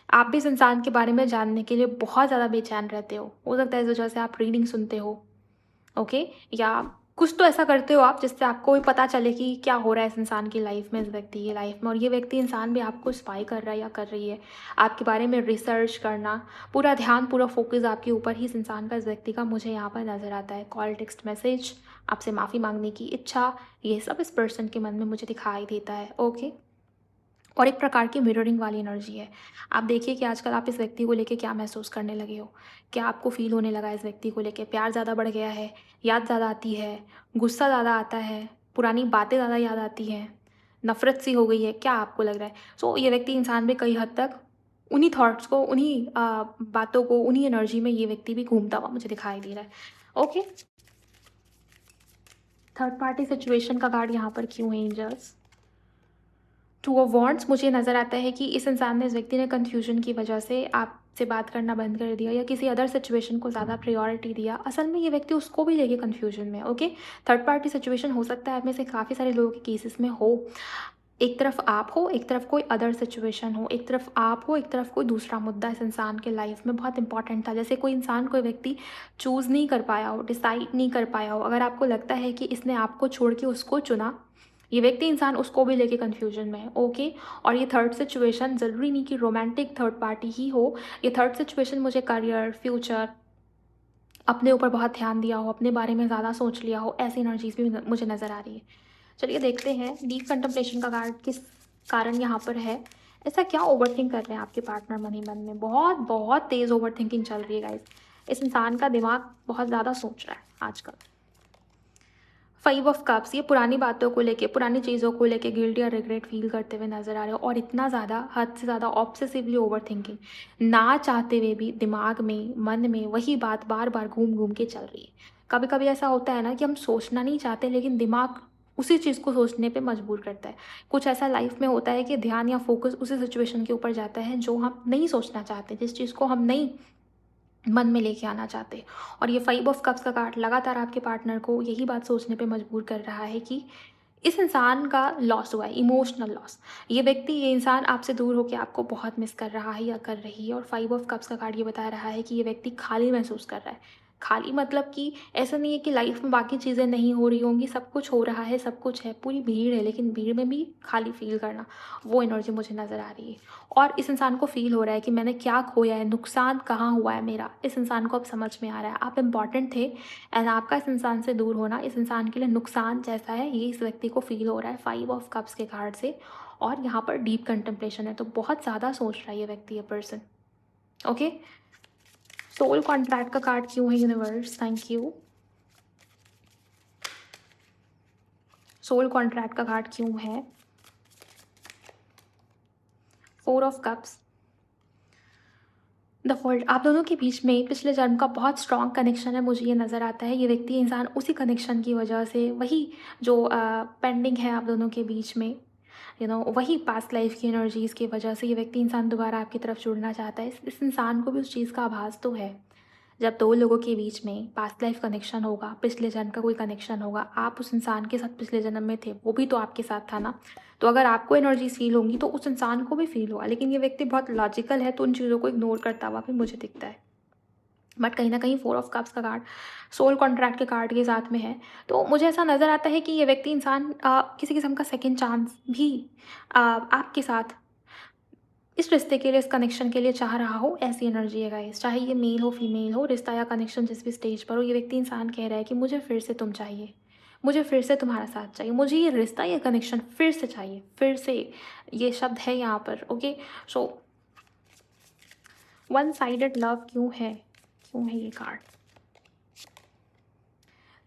आप भी इस इंसान के बारे में जानने के लिए बहुत ज़्यादा बेचैन रहते हो सकता है इस वजह से आप रीडिंग सुनते हो। ओके, या कुछ तो ऐसा करते हो आप जिससे आपको भी पता चले कि क्या हो रहा है इस इंसान की लाइफ में, इस व्यक्ति की लाइफ में। और ये व्यक्ति, इंसान भी आपको स्पाई कर रहा है या कर रही है, आपके बारे में रिसर्च करना, पूरा ध्यान, पूरा फोकस आपके ऊपर ही इस इंसान का, इस व्यक्ति का मुझे यहाँ पर नज़र आता है। कॉल, टेक्स्ट मैसेज, आपसे माफ़ी मांगने की इच्छा, ये सब इस पर्सन के मन में मुझे दिखाई देता है। ओके, और एक प्रकार की मिररिंग वाली एनर्जी है। आप देखिए कि आजकल आप इस व्यक्ति को लेके क्या महसूस करने लगे हो, क्या आपको फ़ील होने लगा है इस व्यक्ति को लेके? प्यार ज़्यादा बढ़ गया है, याद ज़्यादा आती है, गुस्सा ज़्यादा आता है, पुरानी बातें ज़्यादा याद आती हैं, नफ़रत सी हो गई है, क्या आपको लग रहा है? सो ये व्यक्ति, इंसान भी कई हद तक उन्हीं थॉट्स को, उन्हीं बातों को, उन्हीं एनर्जी में ये व्यक्ति भी घूमता हुआ मुझे दिखाई दे रहा है। ओके, थर्ड पार्टी सिचुएशन का कार्ड यहाँ पर क्यों है एंजल्स? 2 of wands. मुझे नज़र आता है कि इस इंसान ने, इस व्यक्ति ने कन्फ्यूजन की वजह से आपसे बात करना बंद कर दिया, या किसी अदर सिचुएशन को ज़्यादा प्रायोरिटी दिया। असल में ये व्यक्ति उसको भी लेके कन्फ्यूजन में है। ओके, थर्ड पार्टी सिचुएशन हो सकता है आप में से काफ़ी सारे लोगों के केसेस में हो। एक तरफ आप हो, एक तरफ कोई अदर सिचुएशन हो, एक तरफ आप हो, एक तरफ कोई दूसरा मुद्दा इस इंसान के लाइफ में बहुत इंपॉर्टेंट था। जैसे कोई इंसान, कोई व्यक्ति चूज़ नहीं कर पाया हो, डिसाइड नहीं कर पाया हो। अगर आपको लगता है कि इसने आपको छोड़ के उसको चुना, ये व्यक्ति, इंसान उसको भी लेके कन्फ्यूजन में है। ओके, और ये थर्ड सिचुएशन ज़रूरी नहीं कि रोमांटिक थर्ड पार्टी ही हो। ये थर्ड सिचुएशन मुझे करियर, फ्यूचर, अपने ऊपर बहुत ध्यान दिया हो, अपने बारे में ज़्यादा सोच लिया हो, ऐसी एनर्जीज भी मुझे नज़र आ रही है। चलिए देखते हैं डीप कंtemplation का कार्ड किस कारण यहाँ पर है। ऐसा क्या ओवरथिंक कर रहे हैं आपके पार्टनर मन ही मन में? बहुत बहुत तेज़ ओवरथिंकिंग चल रही है गाइस। इस इंसान का दिमाग बहुत ज़्यादा सोच रहा है आजकल। 5 ऑफ कप्स, ये पुरानी बातों को लेके, पुरानी चीज़ों को लेके गिल्ट या रिग्रेट फील करते हुए नज़र आ रहे हो, और इतना ज़्यादा, हद से ज़्यादा ऑब्सेसिवली ओवरथिंकिंग, ना चाहते हुए भी दिमाग में, मन में वही बात बार बार घूम घूम के चल रही है। कभी कभी ऐसा होता है ना कि हम सोचना नहीं चाहते, लेकिन दिमाग उसी चीज़ को सोचने पे मजबूर करता है। कुछ ऐसा लाइफ में होता है कि ध्यान या फोकस उसी सिचुएशन के ऊपर जाता है जो हम नहीं सोचना चाहते, जिस चीज़ को हम नहीं मन में लेके आना चाहते। और ये 5 ऑफ कप्स का कार्ड लगातार आपके पार्टनर को यही बात सोचने पे मजबूर कर रहा है कि इस इंसान का लॉस हुआ है, इमोशनल लॉस। ये व्यक्ति, ये इंसान आपसे दूर होकर आपको बहुत मिस कर रहा है या कर रही है। और 5 ऑफ कप्स का कार्ड ये बता रहा है कि ये व्यक्ति खाली महसूस कर रहा है। खाली मतलब कि ऐसा नहीं है कि लाइफ में बाकी चीज़ें नहीं हो रही होंगी, सब कुछ हो रहा है, सब कुछ है, पूरी भीड़ है, लेकिन भीड़ में भी खाली फील करना, वो एनर्जी मुझे नज़र आ रही है। और इस इंसान को फील हो रहा है कि मैंने क्या खोया है, नुकसान कहाँ हुआ है मेरा। इस इंसान को अब समझ में आ रहा है आप इम्पॉर्टेंट थे, एंड आपका इस इंसान से दूर होना इस इंसान के लिए नुकसान जैसा है, ये इस व्यक्ति को फील हो रहा है 5 ऑफ कप्स के कार्ड से। और यहाँ पर डीप कंटेम्पलेशन है, तो बहुत ज़्यादा सोच रहा है ये व्यक्ति, ये पर्सन। ओके, सोल कॉन्ट्रैक्ट का कार्ड क्यों है universe? Thank you. Soul contract का कार्ड क्यों है? 4 ऑफ कप्स, द फॉल्ट। आप दोनों के बीच में पिछले जन्म का बहुत स्ट्रॉन्ग कनेक्शन है, मुझे ये नज़र आता है। ये व्यक्ति, इंसान उसी कनेक्शन की वजह से, वही जो पेंडिंग है आप दोनों के बीच में, वही पास्ट लाइफ की एनर्जीज़ की वजह से ये व्यक्ति, इंसान दोबारा आपकी तरफ जुड़ना चाहता है। इस इंसान को भी उस चीज़ का आभास तो है। जब दो लोगों के बीच में पास्ट लाइफ कनेक्शन होगा, पिछले जन्म का कोई कनेक्शन होगा, आप उस इंसान के साथ पिछले जन्म में थे, वो भी तो आपके साथ था ना। तो अगर आपको एनर्जीज फील होंगी तो उस इंसान को भी फील होगा। लेकिन ये व्यक्ति बहुत लॉजिकल है, तो उन चीज़ों को इग्नोर करता हुआ भी मुझे दिखता है। बट कहीं ना कहीं 4 ऑफ कप्स का कार्ड सोल कॉन्ट्रैक्ट के कार्ड के साथ में है। तो मुझे ऐसा नज़र आता है कि ये व्यक्ति इंसान किसी किस्म का सेकेंड चांस भी आपके साथ इस रिश्ते के लिए, इस कनेक्शन के लिए चाह रहा हो, ऐसी एनर्जी है गाइस। चाहे ये मेल हो, फीमेल हो, रिश्ता या कनेक्शन जिस भी स्टेज पर हो, ये व्यक्ति इंसान कह रहा है कि मुझे फिर से तुम चाहिए, मुझे फिर से तुम्हारा साथ चाहिए, मुझे ये रिश्ता, ये कनेक्शन फिर से चाहिए, फिर से। ये शब्द है यहाँ पर। Okay, so one sided love क्यों है ये कार्ड?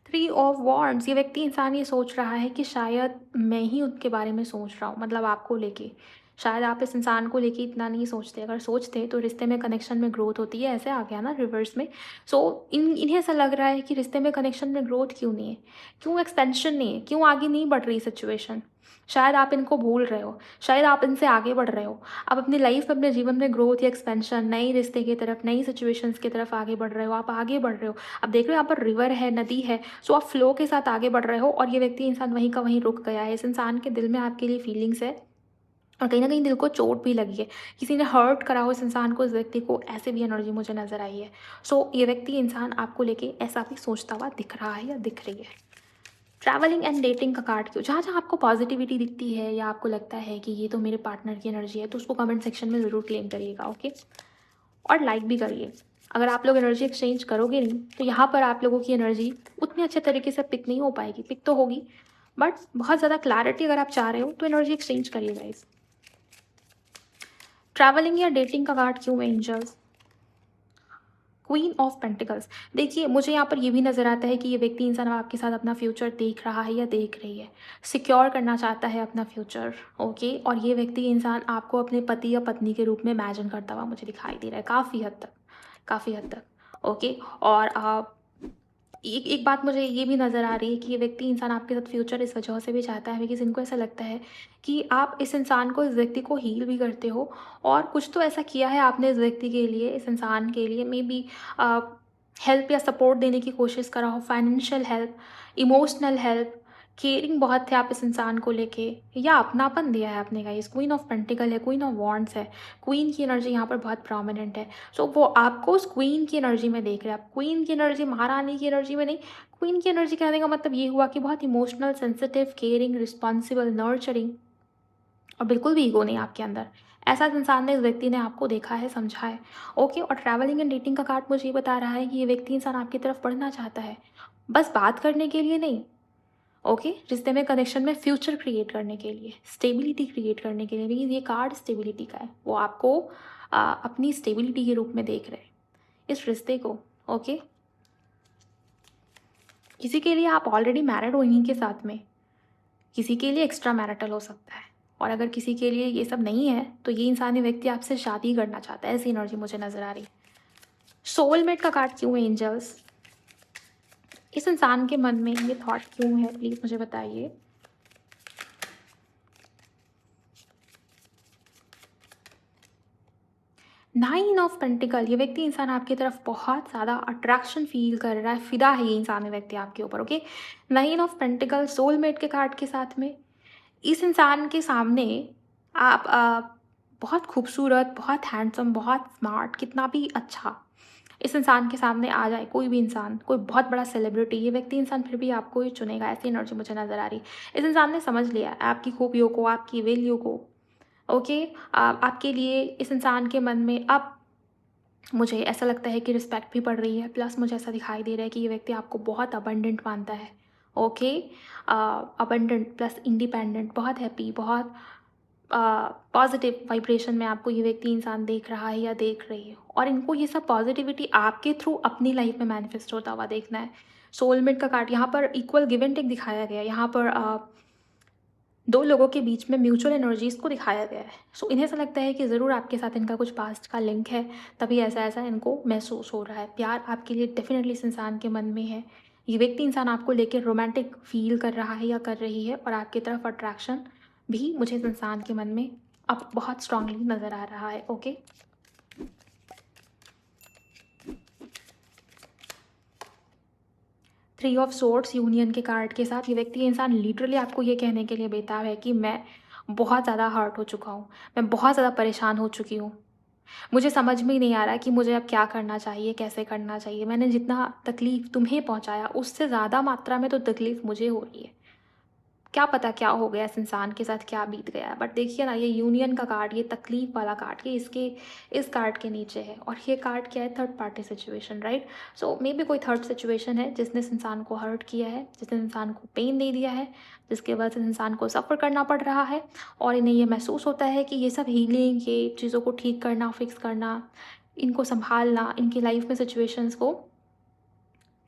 3 of wands. ये व्यक्ति इंसान ये सोच रहा है कि शायद मैं ही उनके बारे में सोच रहा हूँ, मतलब आपको लेके। शायद आप इस इंसान को लेके इतना नहीं सोचते। अगर सोचते तो रिश्ते में, कनेक्शन में ग्रोथ होती है। ऐसे आ गया ना रिवर्स में। सो इन्हें ऐसा लग रहा है कि रिश्ते में, कनेक्शन में ग्रोथ क्यों नहीं है, क्यों एक्सपेंशन नहीं है, क्यों आगे नहीं बढ़ रही सिचुएशन। शायद आप इनको भूल रहे हो, शायद आप इनसे आगे बढ़ रहे हो। आप अपनी लाइफ में, अपने जीवन में ग्रोथ या एक्सपेंशन, नए रिश्ते की तरफ, नई सिचुएशंस की तरफ आगे बढ़ रहे हो। आप आगे बढ़ रहे हो। अब देख रहे हो यहाँ पर रिवर है, नदी है। सो आप फ्लो के साथ आगे बढ़ रहे हो, और ये व्यक्ति इंसान वहीं का वहीं रुक गया है। इस इंसान के दिल में आपके लिए फीलिंग्स है, और कहीं ना कहीं दिल को चोट भी लगी है। किसी ने हर्ट करा हो इस इंसान को, इस व्यक्ति को, ऐसे भी एनर्जी मुझे नजर आई है। सो ये व्यक्ति इंसान आपको लेके ऐसा भी सोचता हुआ दिख रहा है या दिख रही है। ट्रैवलिंग एंड डेटिंग का कार्ड क्यों? जहाँ जहाँ आपको पॉजिटिविटी दिखती है या आपको लगता है कि ये तो मेरे पार्टनर की एनर्जी है, तो उसको कमेंट सेक्शन में ज़रूर क्लेम करिएगा। ओके, और लाइक भी करिए। अगर आप लोग एनर्जी एक्सचेंज करोगे नहीं, तो यहाँ पर आप लोगों की एनर्जी उतने अच्छे तरीके से पिक नहीं हो पाएगी। पिक तो होगी, बट बहुत ज़्यादा क्लैरिटी अगर आप चाह रहे हो तो एनर्जी एक्सचेंज करिए गाइस। ट्रैवलिंग या डेटिंग का कार्ड क्यों है एंजल्स? Queen of pentacles. देखिए, मुझे यहाँ पर ये भी नज़र आता है कि ये व्यक्ति इंसान आपके साथ अपना फ्यूचर देख रहा है या देख रही है, सिक्योर करना चाहता है अपना फ्यूचर। ओके, और ये व्यक्ति इंसान आपको अपने पति या पत्नी के रूप में इमेजिन करता हुआ मुझे दिखाई दे रहा है, काफ़ी हद तक, काफ़ी हद तक। ओके, और एक एक बात मुझे ये भी नज़र आ रही है कि ये व्यक्ति इंसान आपके साथ फ्यूचर इस वजह से भी चाहता है बिकॉज़ इनको ऐसा लगता है कि आप इस इंसान को, इस व्यक्ति को हील भी करते हो, और कुछ तो ऐसा किया है आपने इस व्यक्ति के लिए, इस इंसान के लिए। मे बी हेल्प या सपोर्ट देने की कोशिश करा हो, financial help, emotional help, caring बहुत थे आप इस इंसान को लेके, या अपनापन दिया है आपने गाइस। क्वीन ऑफ पेंटिकल है, क्वीन ऑफ वॉन्ड्स है, क्वीन की एनर्जी यहाँ पर बहुत प्रोमिनेंट है। सो वो आपको उस क्वीन की एनर्जी में देख रहे हैं। आप क्वीन की एनर्जी, महारानी की एनर्जी में नहीं। क्वीन की एनर्जी कहने का मतलब ये हुआ कि बहुत emotional, sensitive, caring, responsible, nurturing, और बिल्कुल भी ईगो नहीं आपके अंदर। ऐसा इस इंसान ने, इस व्यक्ति ने आपको देखा है, समझा है। ओके, और ट्रैवलिंग एंड डेटिंग का कार्ड मुझे ये बता रहा है कि ये व्यक्ति इंसान आपकी तरफ बढ़ना चाहता है, बस बात करने के लिए नहीं। ओके, रिश्ते में, कनेक्शन में फ्यूचर क्रिएट करने के लिए, स्टेबिलिटी क्रिएट करने के लिए। बिकॉज ये कार्ड स्टेबिलिटी का है। वो आपको अपनी स्टेबिलिटी के रूप में देख रहे हैं इस रिश्ते को। ओके, किसी के लिए आप ऑलरेडी मैरिड हो इन्हीं के साथ में, किसी के लिए एक्स्ट्रा मैरिटल हो सकता है, और अगर किसी के लिए ये सब नहीं है तो ये इंसानी व्यक्ति आपसे शादी करना चाहता है। ऐसी एनर्जी मुझे नजर आ रही है। सोलमेट का कार्ड क्यों है एंजल्स? इस इंसान के मन में ये थॉट क्यों है, प्लीज मुझे बताइए। Nine of pentacle. ये व्यक्ति इंसान आपकी तरफ बहुत ज़्यादा अट्रैक्शन फील कर रहा है, फिदा है ये इंसानी व्यक्ति आपके ऊपर। Okay, nine of pentacle soulmate के कार्ड के साथ में, इस इंसान के सामने आप बहुत खूबसूरत, बहुत हैंडसम, बहुत स्मार्ट, कितना भी अच्छा इस इंसान के सामने आ जाए, कोई भी इंसान, कोई बहुत बड़ा सेलिब्रिटी, ये व्यक्ति इंसान फिर भी आपको ही चुनेगा। ऐसी एनर्जी मुझे नज़र आ रही। इस इंसान ने समझ लिया आपकी खूबियों को, आपकी वैल्यू को। ओके, आपके लिए इस इंसान के मन में अब मुझे ऐसा लगता है कि रिस्पेक्ट भी बढ़ रही है। प्लस मुझे ऐसा दिखाई दे रहा है कि ये व्यक्ति आपको बहुत अबंडेंट मानता है। ओके, अबंडेंट प्लस इंडिपेंडेंट, बहुत हैप्पी, बहुत पॉजिटिव वाइब्रेशन में आपको ये व्यक्ति इंसान देख रहा है या देख रही है, और इनको ये सब पॉजिटिविटी आपके थ्रू अपनी लाइफ में मैनिफेस्ट होता हुआ देखना है। सोलमेट का कार्ड यहाँ पर इक्वल गिव एंड टेक दिखाया गया है। यहाँ पर दो लोगों के बीच में म्यूचुअल एनर्जीज को दिखाया गया है। सो इन्हें ऐसा लगता है कि ज़रूर आपके साथ इनका कुछ पास्ट का लिंक है, तभी ऐसा ऐसा इनको महसूस हो रहा है। प्यार आपके लिए डेफिनेटली इस इंसान के मन में है। ये व्यक्ति इंसान आपको लेकर रोमांटिक फील कर रहा है या कर रही है, और आपकी तरफ अट्रैक्शन भी मुझे इस इंसान के मन में अब बहुत स्ट्रांगली नज़र आ रहा है। ओके, 3 ऑफ सोर्ड्स यूनियन के कार्ड के साथ ये व्यक्ति इंसान लिटरली आपको ये कहने के लिए बेताब है कि मैं बहुत ज़्यादा हर्ट हो चुका हूँ, मैं बहुत ज़्यादा परेशान हो चुकी हूँ। मुझे समझ में ही नहीं आ रहा कि मुझे अब क्या करना चाहिए, कैसे करना चाहिए। मैंने जितना तकलीफ़ तुम्हें पहुँचाया, उससे ज़्यादा मात्रा में तो तकलीफ़ मुझे हो रही है। क्या पता क्या हो गया इस इंसान के साथ, क्या बीत गया। बट देखिए ना, ये यूनियन का कार्ड, ये तकलीफ़ वाला कार्ड, ये इसके इस कार्ड के नीचे है। और ये कार्ड क्या है? Third party situation, right? So may be कोई थर्ड सिचुएशन है जिसने इस इंसान को हर्ट किया है, जिसने इंसान को पेन दे दिया है, जिसकी वजह से इंसान को सफ़र करना पड़ रहा है। और इन्हें ये महसूस होता है कि ये सब हीलिंग, ये चीज़ों को ठीक करना, फिक्स करना, इनको सँभालना, इनकी लाइफ़ में सिचुएशंस को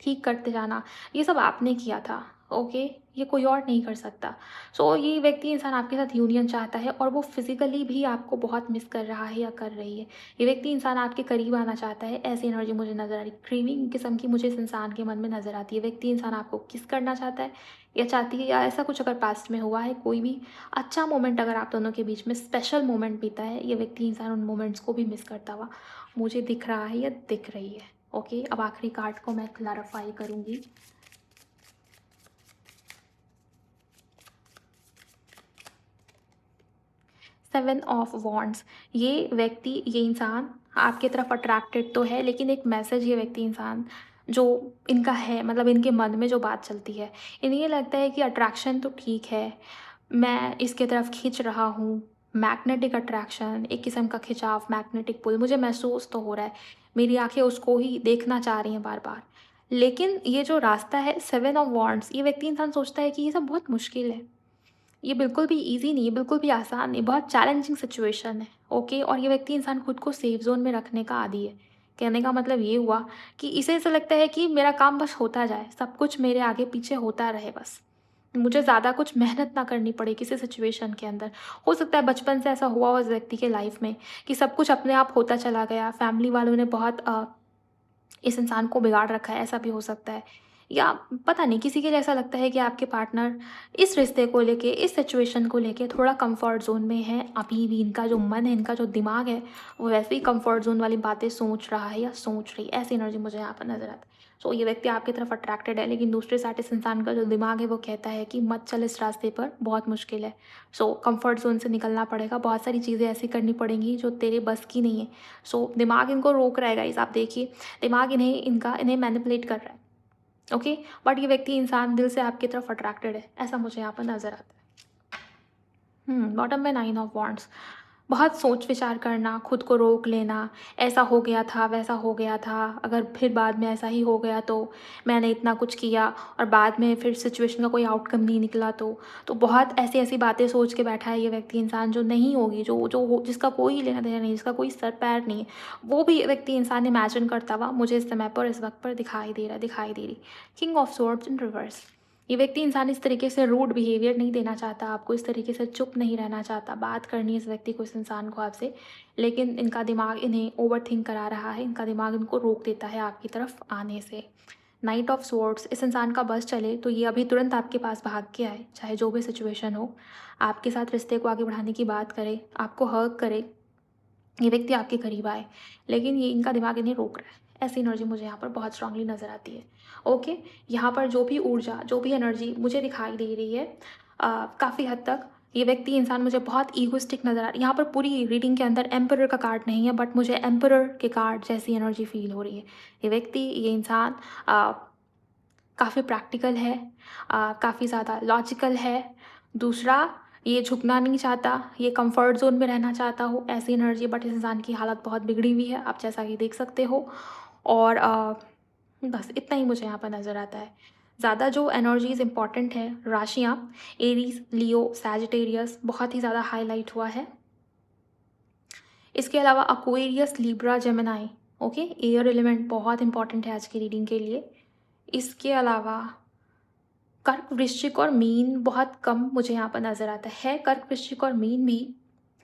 ठीक करते जाना, ये सब आपने किया था, ओके? ये कोई और नहीं कर सकता। सो ये व्यक्ति इंसान आपके साथ यूनियन चाहता है और वो फिज़िकली भी आपको बहुत मिस कर रहा है या कर रही है। ये व्यक्ति इंसान आपके करीब आना चाहता है, ऐसी एनर्जी मुझे नज़र आ रही। क्रेविंग किस्म की मुझे इस इंसान के मन में नज़र आती है। व्यक्ति इंसान आपको किस करना चाहता है या चाहती है, या ऐसा कुछ अगर पास्ट में हुआ है, कोई भी अच्छा मोमेंट अगर आप दोनों के बीच में स्पेशल मोमेंट बीता है, ये व्यक्ति इंसान उन मोमेंट्स को भी मिस करता हुआ मुझे दिख रहा है या दिख रही है। ओके, अब आखिरी कार्ड को मैं क्लैरिफाई करूंगी। सेवन ऑफ वॉन्ड्स, ये व्यक्ति, ये इंसान आपकी तरफ अट्रैक्टेड तो है, लेकिन एक मैसेज ये व्यक्ति इंसान जो इनका है, मतलब इनके मन में जो बात चलती है, इन्हें ये लगता है कि अट्रैक्शन तो ठीक है, मैं इसके तरफ खींच रहा हूँ। मैग्नेटिक अट्रैक्शन, एक किस्म का खिंचाव, मैग्नेटिक पुल मुझे महसूस तो हो रहा है। मेरी आंखें उसको ही देखना चाह रही हैं बार बार। लेकिन ये जो रास्ता है, सेवन ऑफ वॉन्ड्स, ये व्यक्ति इंसान सोचता है कि ये सब बहुत मुश्किल है, ये बिल्कुल भी ईज़ी नहीं है, बिल्कुल भी आसान नहीं, बहुत चैलेंजिंग सिचुएशन है, ओके? और ये व्यक्ति इंसान खुद को सेफ ज़ोन में रखने का आदी है। कहने का मतलब ये हुआ कि इसे ऐसा लगता है कि मेरा काम बस होता जाए, सब कुछ मेरे आगे पीछे होता रहे बस। मुझे ज़्यादा कुछ मेहनत ना करनी पड़े किसी सिचुएशन के अंदर। हो सकता है बचपन से ऐसा हुआ हो उस व्यक्ति के लाइफ़ में कि सब कुछ अपने आप होता चला गया, फैमिली वालों ने बहुत इस इंसान को बिगाड़ रखा है, ऐसा भी हो सकता है। या पता नहीं, किसी के लिए ऐसा लगता है कि आपके पार्टनर इस रिश्ते को लेके, इस सिचुएशन को लेके थोड़ा कंफर्ट ज़ोन में है। अभी भी इनका जो मन है, इनका जो दिमाग है, वो वैसे ही कंफर्ट ज़ोन वाली बातें सोच रहा है या सोच रही है। ऐसी एनर्जी मुझे यहाँ पर नज़र आता है। सो ये व्यक्ति आपकी तरफ अट्रैक्टेड है, लेकिन दूसरे साइड इस इंसान का जो दिमाग है वो कहता है कि मत चल इस रास्ते पर, बहुत मुश्किल है। सो कंफर्ट ज़ोन से निकलना पड़ेगा, बहुत सारी चीज़ें ऐसी करनी पड़ेंगी जो तेरे बस की नहीं है। सो दिमाग इनको रोक रहा है गाइस, आप देखिए, दिमाग इन्हें मैनिपुलेट कर रहा है, ओके? बट ये व्यक्ति इंसान दिल से आपकी तरफ अट्रैक्टेड है, ऐसा मुझे यहाँ पर नज़र आता है। बॉटम में 9 ऑफ वांड्स, बहुत सोच विचार करना, खुद को रोक लेना, ऐसा हो गया था, वैसा हो गया था, अगर फिर बाद में ऐसा ही हो गया तो, मैंने इतना कुछ किया और बाद में फिर सिचुएशन का कोई आउटकम नहीं निकला तो बहुत ऐसी-ऐसी बातें सोच के बैठा है ये व्यक्ति इंसान, जो नहीं होगी, जो जो हो जिसका कोई लेना-देना नहीं, जिसका कोई सर-पैर नहीं है, वो भी व्यक्ति इंसान इमेजिन करता हुआ मुझे इस समय पर, इस वक़्त पर दिखाई दे रहा है, दिखाई दे रही। King of swords in reverse, ये व्यक्ति इंसान इस तरीके से रूड बिहेवियर नहीं देना चाहता आपको, इस तरीके से चुप नहीं रहना चाहता, बात करनी है इस व्यक्ति को, इस इंसान को आपसे, लेकिन इनका दिमाग इन्हें ओवरथिंक करा रहा है, इनका दिमाग इनको रोक देता है आपकी तरफ आने से। नाइट ऑफ स्वॉर्ड्स, इस इंसान का बस चले तो ये अभी तुरंत आपके पास भाग के आए, चाहे जो भी सिचुएशन हो, आपके साथ रिश्ते को आगे बढ़ाने की बात करे, आपको हर्ग करे, ये व्यक्ति आपके करीब आए, लेकिन ये इनका दिमाग इन्हें रोक रहा है। ऐसी एनर्जी मुझे यहाँ पर बहुत स्ट्रांगली नज़र आती है, ओके? यहाँ पर जो भी ऊर्जा, जो भी एनर्जी मुझे दिखाई दे रही है, काफ़ी हद तक ये व्यक्ति इंसान मुझे बहुत ईगोइस्टिक नज़र आ रहा है। यहाँ पर पूरी रीडिंग के अंदर एम्परर का कार्ड नहीं है, बट मुझे एम्परर के कार्ड जैसी एनर्जी फील हो रही है। ये व्यक्ति, ये इंसान काफ़ी प्रैक्टिकल है, काफ़ी ज़्यादा लॉजिकल है। दूसरा, ये झुकना नहीं चाहता, ये कंफर्ट ज़ोन में रहना चाहता हो, ऐसी एनर्जी, बट इस इंसान की हालत बहुत बिगड़ी हुई है, आप जैसा कि देख सकते हो। और बस इतना ही मुझे यहाँ पर नज़र आता है। ज़्यादा जो एनर्जीज़ इंपॉर्टेंट है, राशियाँ एरीज़, लियो, सैजिटेरियस बहुत ही ज़्यादा हाईलाइट हुआ है। इसके अलावा Aquarius, Libra, Gemini, okay? Air element बहुत इंपॉर्टेंट है आज की रीडिंग के लिए। इसके अलावा कर्क, वृश्चिक और मीन बहुत कम मुझे यहाँ पर नज़र आता है। कर्क, वृश्चिक और मीन भी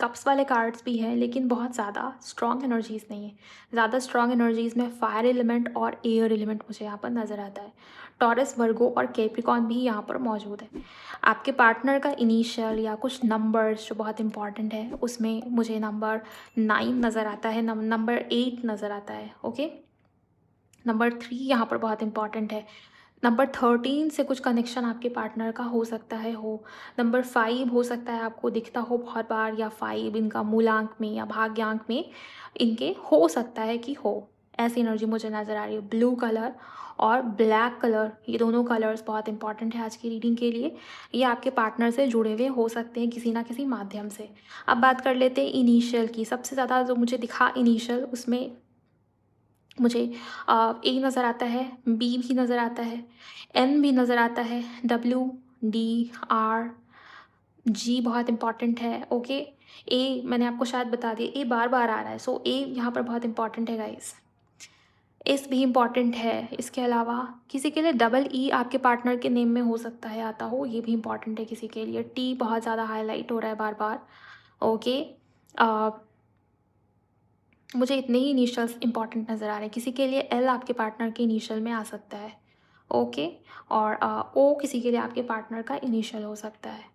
कप्स वाले कार्ड्स भी हैं, लेकिन बहुत ज़्यादा स्ट्रॉन्ग एनर्जीज़ नहीं है। ज़्यादा स्ट्रॉन्ग एनर्जीज़ में फायर एलिमेंट और एयर एलिमेंट मुझे यहाँ पर नज़र आता है। टॉरस, वर्गो और कैप्रिकॉर्न भी यहाँ पर मौजूद है। आपके पार्टनर का इनिशियल या कुछ नंबर्स जो बहुत इंपॉर्टेंट है, उसमें मुझे नंबर 9 नज़र आता है, नंबर 8 नज़र आता है, ओके? नंबर 3 यहाँ पर बहुत इंपॉर्टेंट है। नंबर 13 से कुछ कनेक्शन आपके पार्टनर का हो सकता है हो। नंबर 5 हो सकता है आपको दिखता हो बहुत बार, या 5 इनका मूलांक में या भाग्यांक में इनके हो सकता है कि हो। ऐसी एनर्जी मुझे नज़र आ रही है। ब्लू कलर और ब्लैक कलर, ये दोनों कलर्स बहुत इंपॉर्टेंट है आज की रीडिंग के लिए। ये आपके पार्टनर से जुड़े हुए हो सकते हैं किसी ना किसी माध्यम से। अब बात कर लेते हैं इनिशियल की। सबसे ज़्यादा जो मुझे दिखा इनिशियल, उसमें मुझे ए नज़र आता है, बी भी नज़र आता है, एन भी नज़र आता है, डब्ल्यू, डी, आर, जी बहुत इंपॉर्टेंट है। ओके, ए मैंने आपको शायद बता दिया, ए बार बार आ रहा है, सो ए यहाँ पर बहुत इंपॉर्टेंट है गाइस। एस भी इम्पॉर्टेंट है। इसके अलावा किसी के लिए डबल ई आपके पार्टनर के नेम में हो सकता है आता हो, ये भी इम्पॉर्टेंट है किसी के लिए। टी बहुत ज़्यादा हाईलाइट हो रहा है बार बार। ओके, मुझे इतने ही इनिशियल्स इंपॉर्टेंट नज़र आ रहे हैं। किसी के लिए एल आपके पार्टनर के इनिशियल में आ सकता है। ओके, और ओ किसी के लिए आपके पार्टनर का इनिशियल हो सकता है।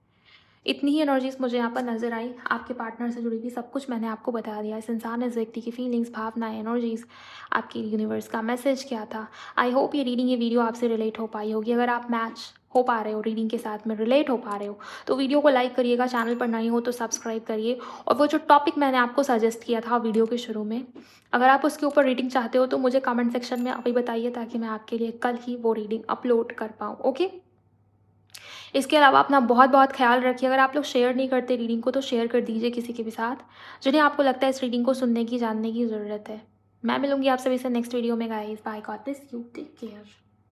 इतनी ही एनर्जीज मुझे यहाँ पर नज़र आई। आपके पार्टनर से जुड़ी हुई सब कुछ मैंने आपको बता दिया। इस इंसान, इस व्यक्ति की फीलिंग्स, भावनाएं, एनर्जीज, आपकी यूनिवर्स का मैसेज क्या था। आई होप ये रीडिंग, ये वीडियो आपसे रिलेट हो पाई होगी। अगर आप मैच हो पा रहे हो रीडिंग के साथ में, रिलेट हो पा रहे हो, तो वीडियो को लाइक करिएगा। चैनल पर नए हो तो सब्सक्राइब करिए। और वो जो टॉपिक मैंने आपको सजेस्ट किया था वीडियो के शुरू में, अगर आप उसके ऊपर रीडिंग चाहते हो तो मुझे कमेंट सेक्शन में अभी बताइए, ताकि मैं आपके लिए कल ही वो रीडिंग अपलोड कर पाऊँ। ओके, इसके अलावा अपना बहुत बहुत ख्याल रखिए। अगर आप लोग शेयर नहीं करते रीडिंग को, तो शेयर कर दीजिए किसी के भी साथ जिन्हें आपको लगता है इस रीडिंग को सुनने की, जानने की ज़रूरत है। मैं मिलूंगी आप सभी से नेक्स्ट वीडियो में guys. Bye, god bless you, take care.